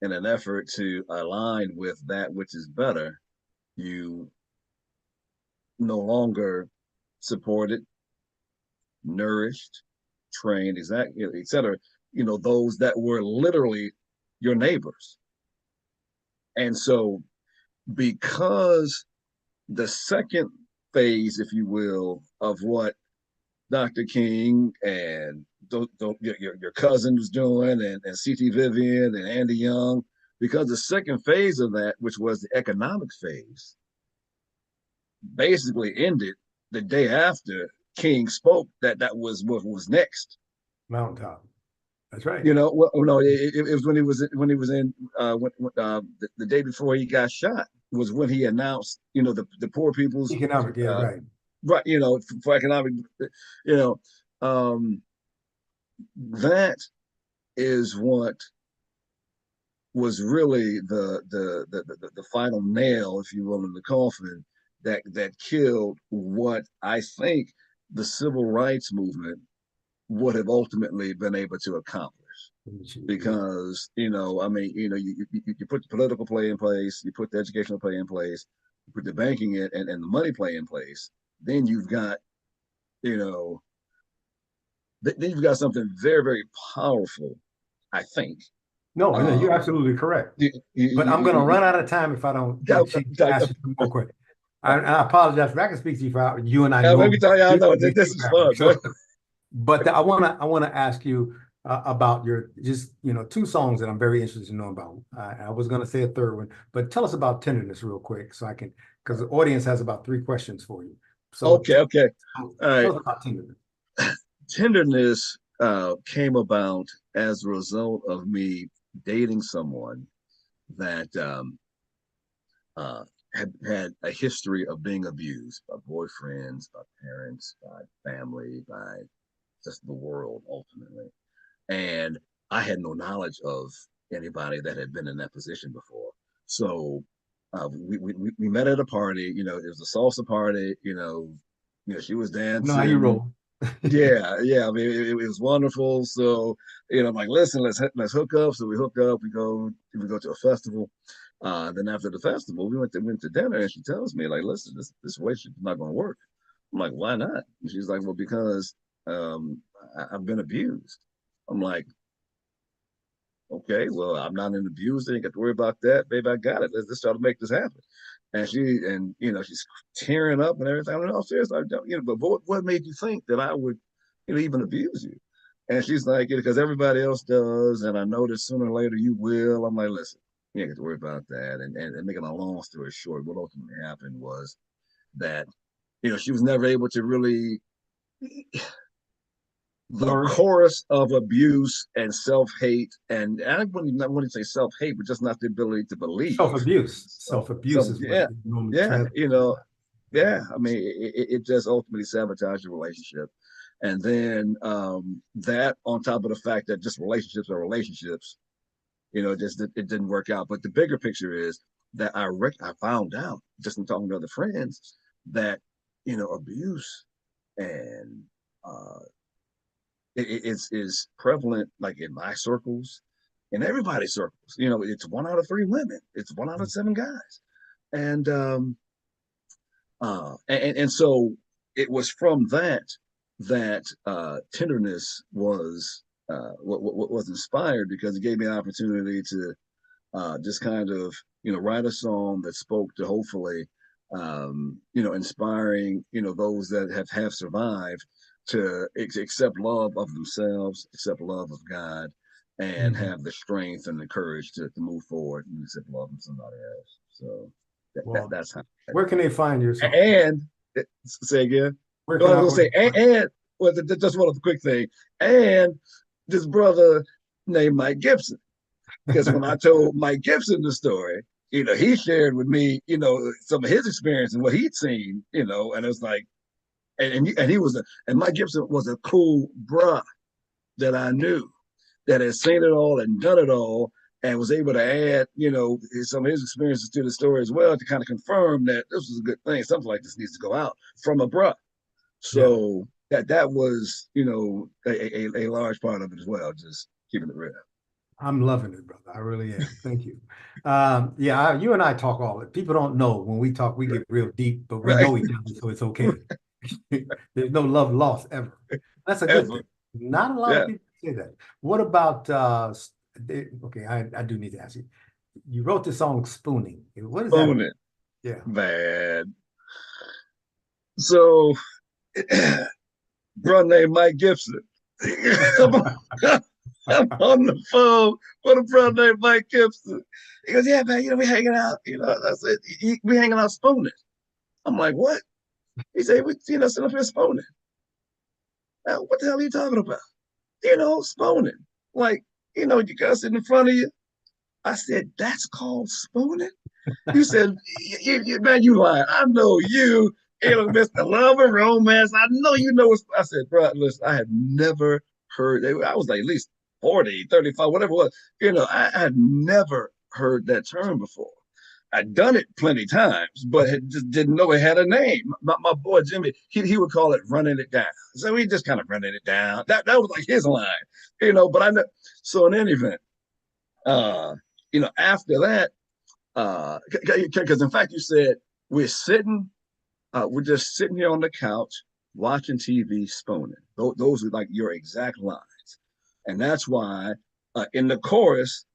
in an effort to align with that which is better, you no longer supported, nourished, trained, exactly, etc. Those that were literally your neighbors. And so, because the second phase, if you will, of what Dr. King and your cousin was doing, and C.T. Vivian and Andy Young, because the second phase of that, which was the economic phase, basically ended the day after King spoke that was what was next. Mountaintop. That's right. Well, no, it was when he was in the day before he got shot, was when he announced, the poor people's Economic, yeah, right. right, for economic, you know, um, that is what was really the final nail, if you will, in the coffin, that killed what I think the civil rights movement would have ultimately been able to accomplish. Because I mean, you put the political play in place, you put the educational play in place, you put the banking and the money play in place, then you've got you know then you've got something very, very powerful, I think. No, no, you're um absolutely correct. you, But I'm going to you, run out of time if I don't get a chance to ask you some more questions. I apologize, but I can speak to you for hours. You and I let me know tell you, I this know would be this is fun. so, but I want to ask you about your just two songs that I'm very interested to know about. I was going to say a third one, but tell us about Tenderness real quick, so I can, because the audience has about 3 questions for you. So Okay, all right. tell us about Tenderness. Tenderness came about as a result of me dating someone that uh, had a history of being abused by boyfriends, by parents, by family, by just the world ultimately. And I had no knowledge of anybody that had been in that position before. So we met at a party. It was a salsa party. She was You know how you dancing. roll. Yeah. I mean, it was wonderful. So I'm like, listen, let's hook up. So we hook up. We go to a festival. Then after the festival, we went to dinner, and she tells me, like, listen, this relationship's not going to work. I'm like, why not? And she's like, well, because I've been abused. I'm like, okay, well, I'm not an abuser. Ain't got to worry about that, baby. I got it. Let's try to make this happen. And she's tearing up and everything. I'm like, no, seriously, I don't, but what made you think that I would, even abuse you? And she's like, because everybody else does, and I know that sooner or later you will. I'm like, listen, you ain't got to worry about that. And making a long story short, what ultimately happened was that, she was never able to really, the Flourish. chorus of abuse and self-hate, and I wouldn't say self-hate, but just not the ability to believe. Self-abuse. So, Self-abuse is what yeah, it normally yeah, translates. yeah. I mean, it just ultimately sabotaged the relationship. And then that, on top of the fact that just relationships are relationships, just it didn't work out. But the bigger picture is that I found out, just in talking to other friends, that abuse and is prevalent, like in my circles, in everybody's circles. It's 1 out of 3 women, it's 1 out of 7 guys, and so it was from that Tenderness was inspired, because it gave me an opportunity to just kind of write a song that spoke to, hopefully, inspiring those that have survived to accept love of themselves, accept love of God, and Mhm. have the strength and the courage to move forward and accept love from somebody else. So Well, that's how. where can they find your song? And say again. Where Well, can I I? was gonna say, and well, just one other quick thing, and this brother named Mike Gibson, because when I told Mike Gibson the story, he shared with me, some of his experience and what he'd seen, and it was like, and he was and Mike Gibson was a cool bruh that I knew that had seen it all and done it all and was able to add, some of his experiences to the story as well to kind of confirm that this was a good thing. Something like this needs to go out from a bruh. Yeah. So that was, a large part of it as well, just keeping it real. I'm loving it, brother. I really am. Thank you. Yeah, you and I talk all it. People don't know when we talk, we get real deep, but we Right. know each other, so it's okay. There's no love lost ever. That's a good Ever. thing. Not a lot of Yeah. people say that. What about okay, I do need to ask you. You wrote the song Spooning. What is that Own about? it. Yeah. Man. So bro named Mike Gibson. I'm, I'm on the phone with a brother named Mike Gibson. He goes, yeah, man, we hanging out. I said, we hanging out spooning. I'm like, what? He said, we, sitting up here spooning. Now, what the hell are you talking about? Spooning. Like, you guys sitting in front of you. I said, that's called spooning? You said, man, you lying. I know you, Mr. Love and Romance. I know you know what's. I said, bro, listen, I had never heard. I was like at least 40, 35, whatever it was. I had never heard that term before. I'd done it plenty times, but had just didn't know it had a name. My boy Jimmy, he would call it running it down. So we just kind of running it down. That was like his line, but I know. So in any event, uh, after that, because in fact you said we're sitting, we're just sitting here on the couch watching TV spooning. Those are like your exact lines, and that's why in the chorus,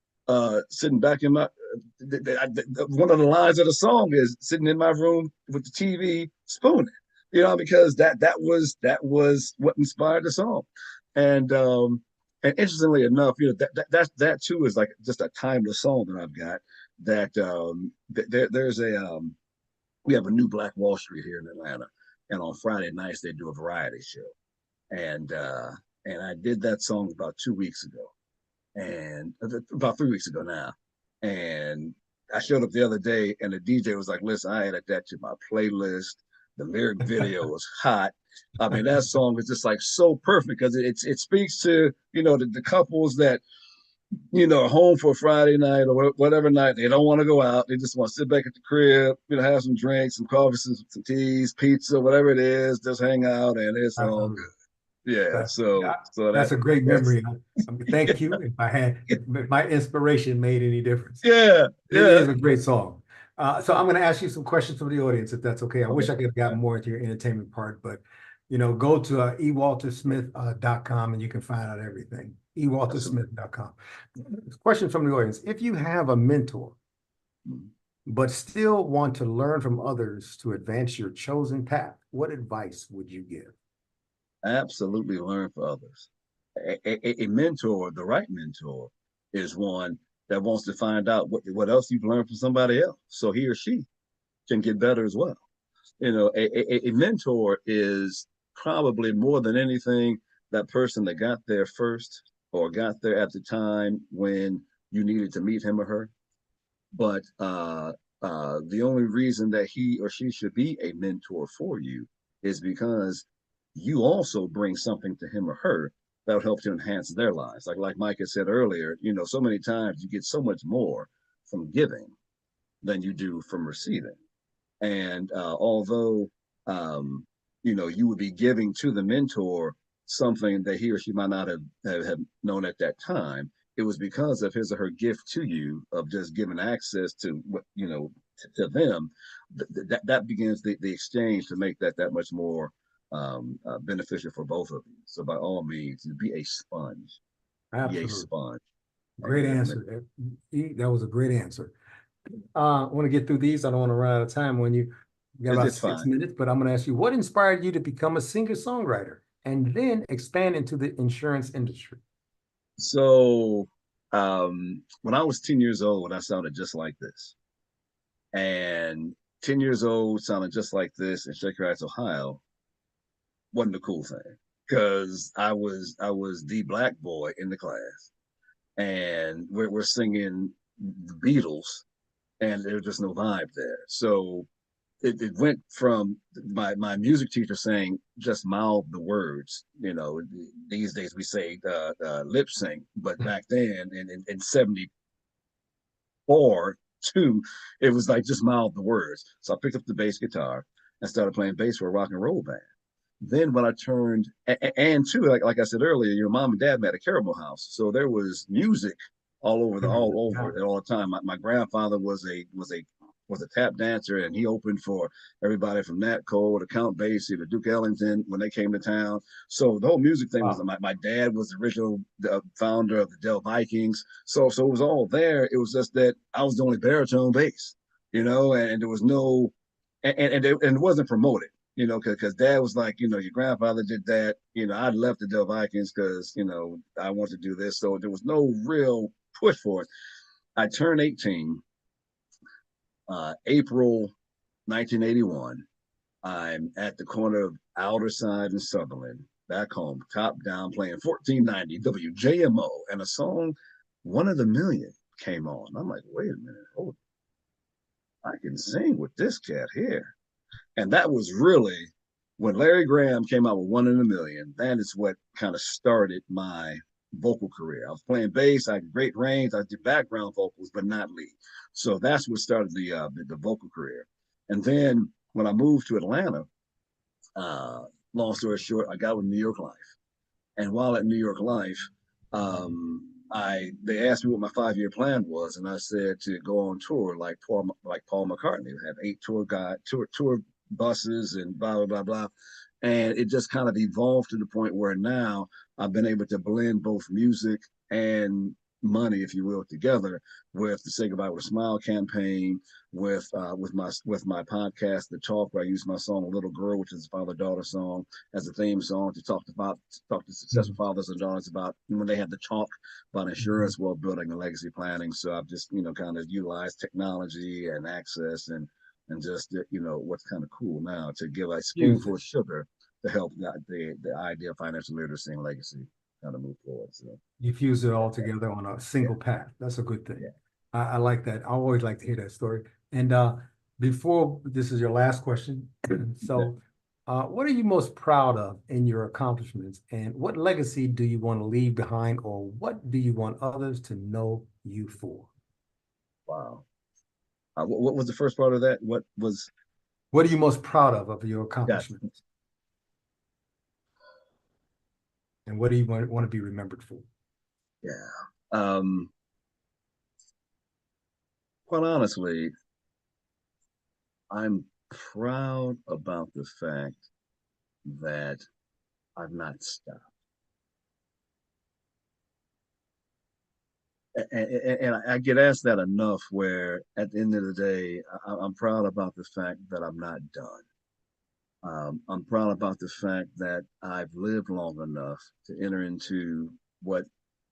sitting back in my one of the lines of the song is sitting in my room with the TV spooning. Because that was what inspired the song, and interestingly enough, that too is like just a timeless song that I've got. That there's we have a new Black Wall Street here in Atlanta, and on Friday nights they do a variety show, and uh, and I did that song about 2 weeks ago, and about 3 weeks ago now, and I showed up the other day, and the DJ was like, "Listen, I added that to my playlist. The lyric video was hot. I mean, that song is just like so perfect because it speaks to the couples that home for a Friday night or whatever night. They don't want to go out. They just want to sit back at the crib, have some drinks, some coffee, some teas, pizza, whatever it is, just hang out, and it's all Absolutely. good. Yeah. That, So yeah, so that's a great that's memory. Thank you. If my inspiration made any difference. yeah, It yeah. is a great song. So I'm going to ask you some questions from the audience, if that's okay. I wish Okay. I could have gotten more into your entertainment part, but go to ewaltersmith.com and you can find out everything. Absolutely. ewaltersmith.com. Question from the audience. If you have a mentor, but still want to learn from others to advance your chosen path, what advice would you give? Absolutely learn for others. A mentor, the right mentor, is one that wants to find out what else you've learned from somebody else, so he or she can get better as well. A mentor is probably more than anything that person that got there first or got there at the time when you needed to meet him or her. But the only reason that he or she should be a mentor for you is because you also bring something to him or her that will help to enhance their lives. Like Mike had said earlier, so many times you get so much more from giving than you do from receiving. And although you would be giving to the mentor something that he or she might not have known at that time, it was because of his or her gift to you of just giving access to what to them. That begins the exchange to make that much more beneficial for both of you. So by all means, be a sponge. Be a Absolutely. sponge. Great And answer. That was a great answer. I want to get through these. I don't want to run out of time when you got about it's six fine. minutes, but I'm going to ask you what inspired you to become a singer-songwriter and then expand into the insurance industry? So when I was 10 years old, I sounded just like this. And 10 years old, sounding just like this in Shaker Heights, Ohio, wasn't a cool thing because I was the black boy in the class, and we're singing the Beatles, and there's just no vibe there. So it went from my music teacher saying just mouth the words. These days we say lip sync, but back then in 74 two, it was like just mouth the words. So I picked up the bass guitar and started playing bass for a rock and roll band. Then when I turned, and too, like I said earlier, your mom and dad met a caramel house, so there was music all over it all the time. My grandfather was a tap dancer, and he opened for everybody from Nat Cole to Count Basie to Duke Ellington when they came to town. So the whole music thing was my dad was the original founder of the Dell Vikings. So it was all there. It was just that I was the only baritone bass, and there was no, and it wasn't promoted. Because dad was like, your grandfather did that. I left the Dell Vikings because, I wanted to do this. So there was no real push for it. I turned 18, April 1981. I'm at the corner of Alderside and Sutherland, back home, top down, playing 1490 WJMO, and a song, One of the Million, came on. I'm like, wait a minute, hold on. I can sing with this cat here. And that was really when Larry Graham came out with One in a Million. That is what kind of started my vocal career. I was playing bass, I had great range, I did background vocals, but not lead. So that's what started the vocal career. And then when I moved to Atlanta, long story short, I got with New York Life. And while at New York Life, they asked me what my 5-year plan was, and I said to go on tour like Paul McCartney, have 8 tour buses and blah blah blah blah. And it just kind of evolved to the point where now I've been able to blend both music and money, if you will, together with the Say Goodbye with a Smile campaign, with my podcast, The Talk, where I use my song "Little Girl," which is a father-daughter song, as a theme song to talk to successful fathers and daughters about when they have the talk about insurance, wealth building, and legacy planning. So I've just kind of utilized technology and access and just what's kind of cool now to give a spoonful of sugar to help the idea of financial literacy and legacy kind of move forward. So You fuse it all together on a single path. That's a good thing. yeah. I like that. I always like to hear that story. And before this is your last question, so what are you most proud of in your accomplishments, and what legacy do you want to leave behind, or what do you want others to know you for? Wow. What was the first part of that? What are you most proud of your Gotcha. accomplishments? And what do you want to be remembered for? Yeah. Quite honestly, I'm proud about the fact that I've not stopped. And I get asked that enough where at the end of the day, I'm proud about the fact that I'm not done. I'm proud about the fact that I've lived long enough to enter into what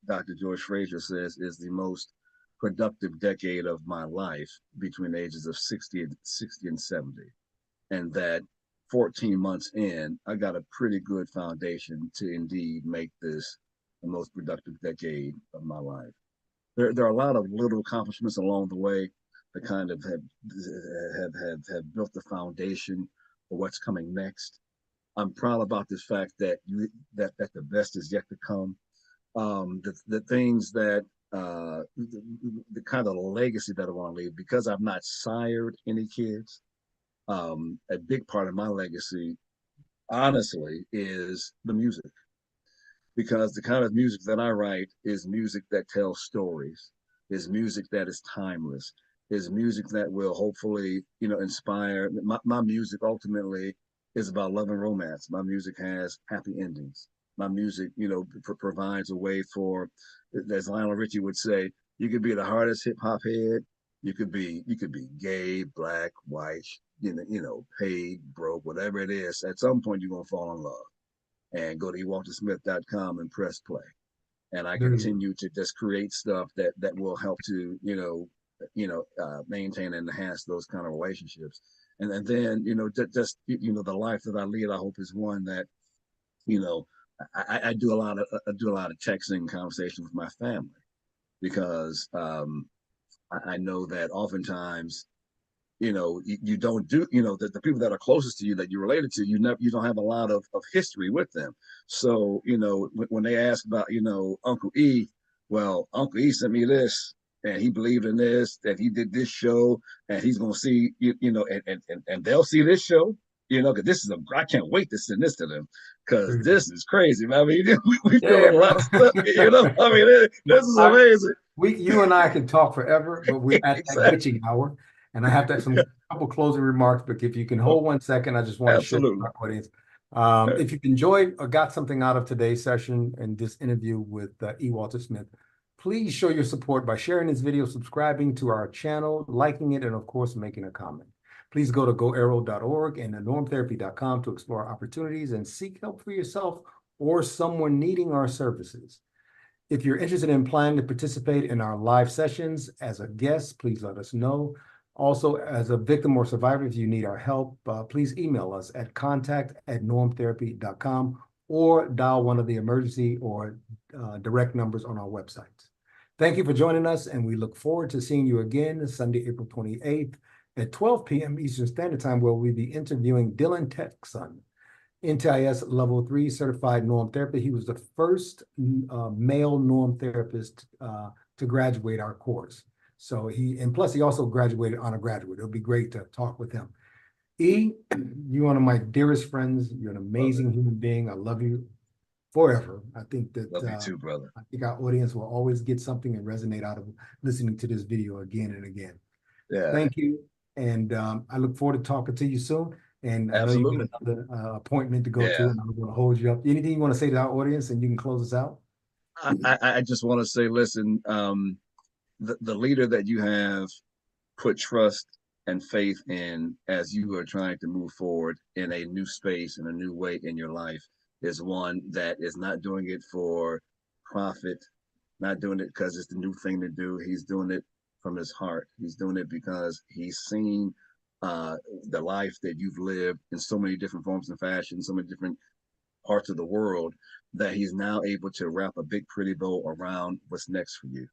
Dr. George Fraser says is the most productive decade of my life between the ages of 60 and 70. And that 14 months in, I got a pretty good foundation to indeed make this the most productive decade of my life. There are a lot of little accomplishments along the way that kind of have built the foundation for what's coming next. I'm proud about this fact that the best is yet to come. The things that the kind of legacy that I want to leave, because I've not sired any kids. A big part of my legacy, honestly, is the music, because the kind of music that I write is music that tells stories, is music that is timeless, is music that will hopefully, inspire. My music ultimately is about love and romance. My music has happy endings. My music, provides a way for, as Lionel Richie would say, you could be the hardest hip hop head. You could be gay, black, white, paid, broke, whatever it is. At some point, you're gonna fall in love and go to ewaltersmith.com and press play. And I continue to just create stuff that will help to maintain and enhance those kind of relationships. And then just the life that I lead, I hope is one that you know I do a lot of texting conversation with my family, because I know that oftentimes you don't do, the people that are closest to you that you're related to, you don't have a lot of history with them. So, when they ask about, Uncle E, well, Uncle E sent me this and he believed in this, that he did this show and he's going to see, and they'll see this show, because I can't wait to send this to them because this is crazy, man. I mean, we Yeah, feeling a lot bro. of stuff, I mean, this is amazing. You and I can talk forever, but we're at that Exactly. witching hour, and I have to have some couple closing remarks. But if you can hold 1 second, I just want to share with Absolutely. our audience. If you enjoyed or got something out of today's session and this interview with E. Walter Smith, please show your support by sharing this video, subscribing to our channel, liking it, and of course, making a comment. Please go to goarrow.org and normtherapy.com to explore opportunities and seek help for yourself or someone needing our services. If you're interested in planning to participate in our live sessions as a guest, please let us know. Also, as a victim or survivor, if you need our help, please email us at contact@normtherapy.com or dial one of the emergency or direct numbers on our website. Thank you for joining us, and we look forward to seeing you again Sunday, April 28th at 12 p.m. Eastern Standard Time, where we'll be interviewing Dylan Texon, NTIS Level 3 Certified Norm Therapist. He was the first male norm therapist to graduate our course. So plus he also graduated on a graduate. It'll be great to talk with him. E, you're one of my dearest friends. You're an amazing human being. I love you forever. I think that Love you too, brother. I think our audience will always get something and resonate out of listening to this video again and again. Yeah. Thank you. And I look forward to talking to you soon. And I know you've got another appointment to go to, and I'm going to hold you up. Anything you want to say to our audience, and you can close us out? I just want to say, listen, the leader that you have put trust and faith in as you are trying to move forward in a new space and a new way in your life is one that is not doing it for profit, not doing it because it's the new thing to do. He's doing it from his heart. He's doing it because he's seen the life that you've lived in so many different forms and fashions, so many different parts of the world, that he's now able to wrap a big pretty bow around what's next for you.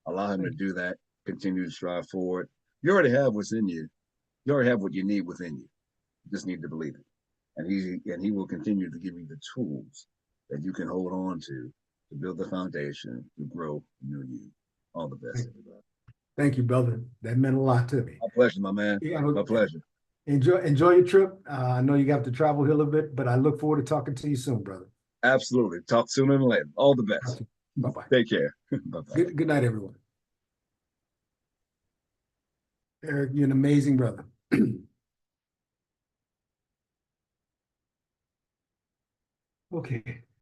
Allow him to do that. Continue to strive forward. You already have what's in you. You already have what you need within you. You just need to believe it. And he will continue to give you the tools that you can hold on to build the foundation to grow new you. All the best, everybody. Thank you, brother. That meant a lot to me. My pleasure, my man. Yeah, my pleasure. Enjoy your trip. I know you have to travel here a little bit, but I look forward to talking to you soon, brother. Absolutely. Talk sooner than later. All the best. Bye-bye. Take care. Bye-bye. Good night, everyone. Eric, you're an amazing brother. Okay.